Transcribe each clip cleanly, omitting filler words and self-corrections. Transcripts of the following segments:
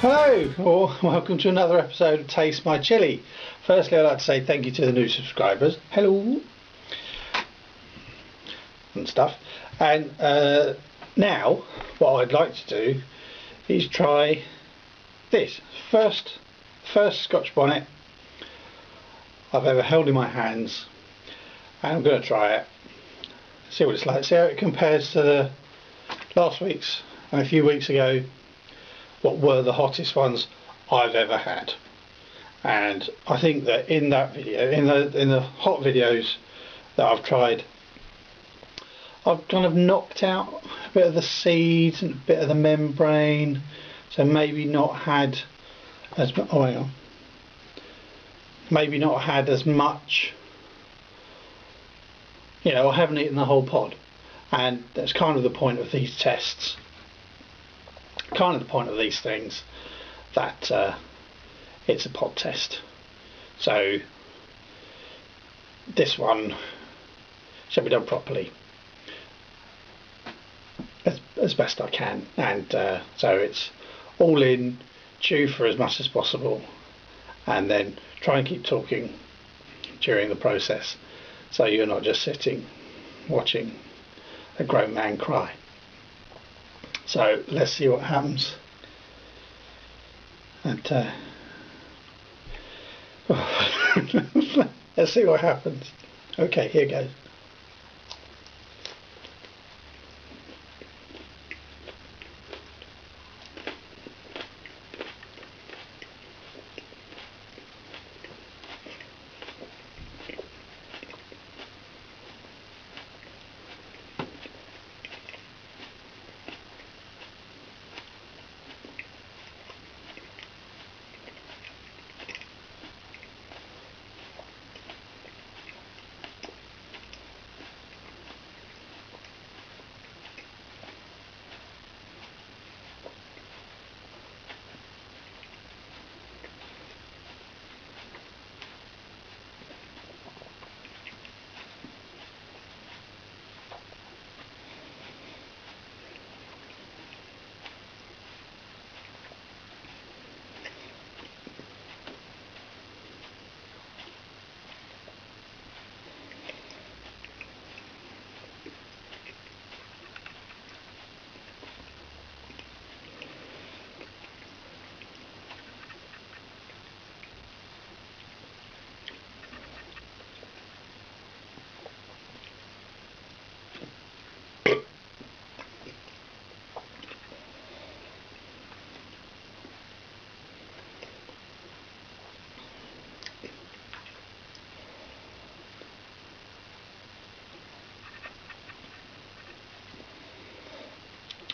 Hello, or welcome to another episode of Taste My Chili. Firstly, I'd like to say thank you to the new subscribers. Hello. And stuff. And now, what I'd like to do is try this. First Scotch Bonnet I've ever held in my hands. And I'm going to try it. See what it's like. See how it compares to the last week's and a few weeks ago. What were the hottest ones I've ever had. And I think that in that video, in the hot videos that I've tried, I've kind of knocked out a bit of the seeds and a bit of the membrane, so maybe not had as maybe not had as much, you know, I haven't eaten the whole pod. And that's kind of the point of these tests, kind of the point of these things, that it's a pod test. So this one shall be done properly as best I can, and so it's all in, chew for as much as possible, and then try and keep talking during the process, so you're not just sitting watching a grown man cry. So let's see what happens. And let's see what happens. Okay, here goes.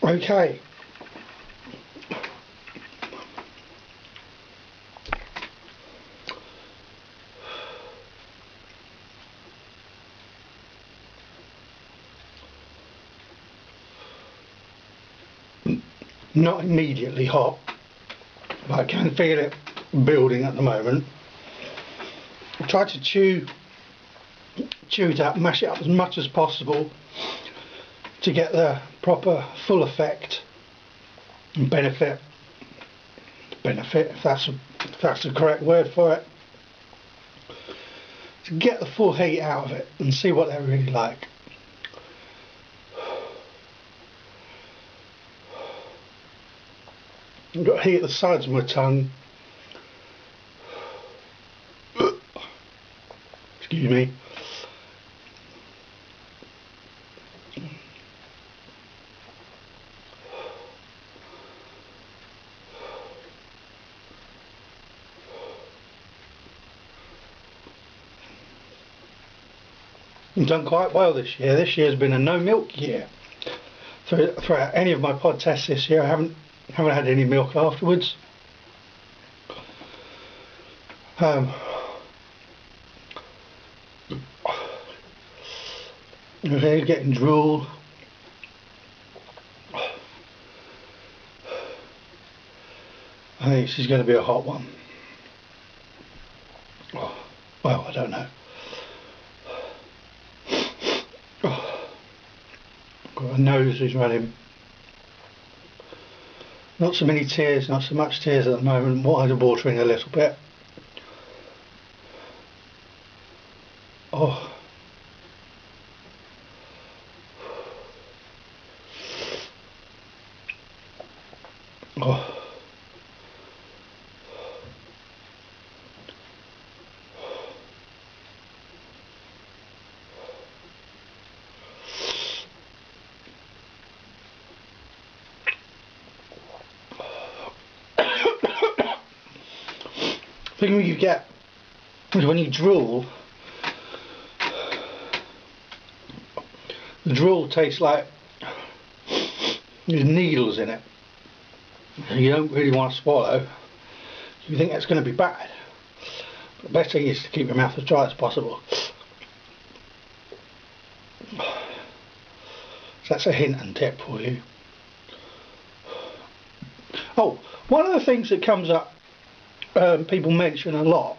Okay. Not immediately hot, but I can feel it building at the moment. I try to chew it up, mash it up as much as possible to get the proper full effect and benefit, if that's the correct word for it, to get the full heat out of it and see what they're really like. I've got heat at the sides of my tongue. Excuse me. I've done quite well this year. This year's been a no milk year. Throughout any of my pod tests this year, I haven't had any milk afterwards. Okay, getting drool. I think this is going to be a hot one. Well, I don't know. My nose is running. Not so many tears, not so much tears at the moment. Watering a little bit. Oh. Oh. The thing you get is when you drool, the drool tastes like there's needles in it. You don't really want to swallow. You think it's going to be bad. But the best thing is to keep your mouth as dry as possible. So that's a hint and tip for you. Oh, one of the things that comes up, people mention a lot,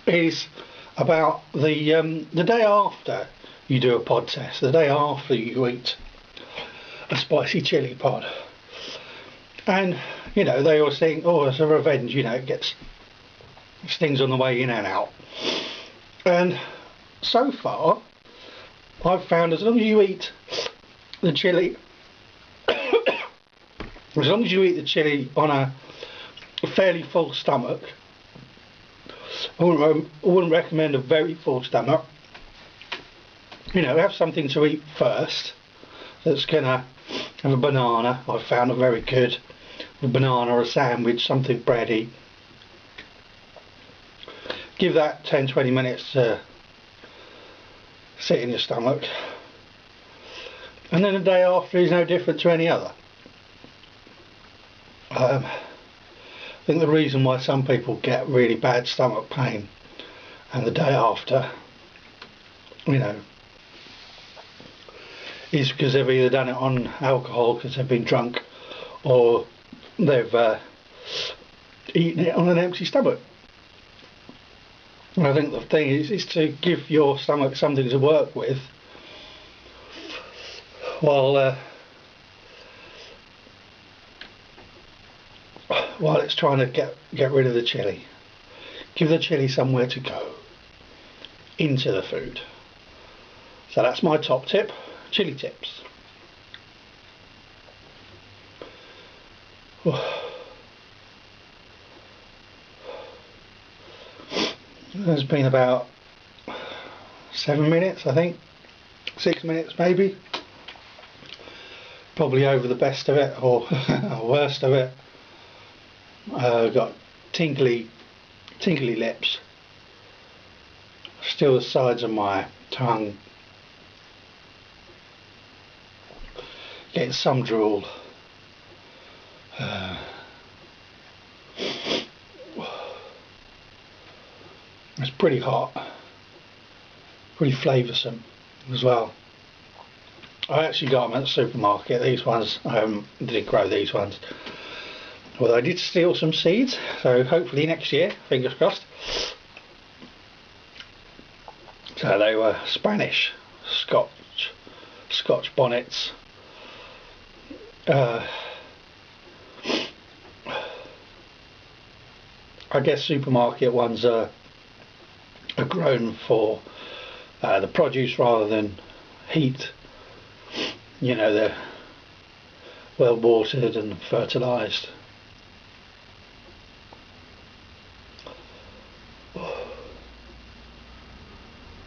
is about the day after you do a pod test, the day after you eat a spicy chili pod. And, you know, they always think, oh, it's a revenge, you know, it gets stings on the way in and out. And so far, I've found as long as you eat the chili, as long as you eat the chili on a fairly full stomach, I wouldn't recommend a very full stomach. You know, have something to eat first that's gonna have a banana. I've found it very good. A banana or a sandwich, something bready. Give that 10-20 minutes to sit in your stomach, and then the day after is no different to any other. I think the reason why some people get really bad stomach pain and the day after, you know, is because they've either done it on alcohol because they've been drunk, or they've eaten it on an empty stomach. And I think the thing is to give your stomach something to work with while it's trying to get rid of the chili. Give the chili somewhere to go into the food. So that's my top tip. Chili tips. It's been about 7 minutes, I think. 6 minutes maybe. Probably over the best of it, or worst of it. Got tingly lips. Still the sides of my tongue. Getting some drool. It's pretty hot, pretty flavoursome as well. I actually got them at the supermarket. These ones, I didn't grow these ones, although I did steal some seeds, so hopefully next year, fingers crossed. So they were Spanish Scotch bonnets. I guess supermarket ones are grown for the produce rather than heat. You know, they're well watered and fertilised.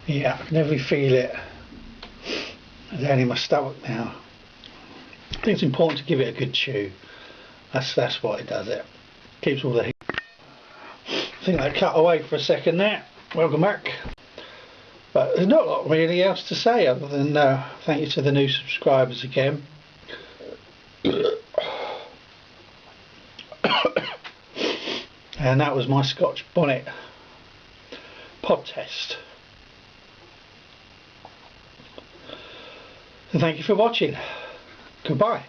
Yeah, I can never feel it down in my stomach now. I think it's important to give it a good chew. That's what it does. It keeps all the heat. I think I cut away for a second there. Welcome back. But there's not a lot really else to say other than thank you to the new subscribers again. And that was my Scotch Bonnet pod test. So thank you for watching. Goodbye.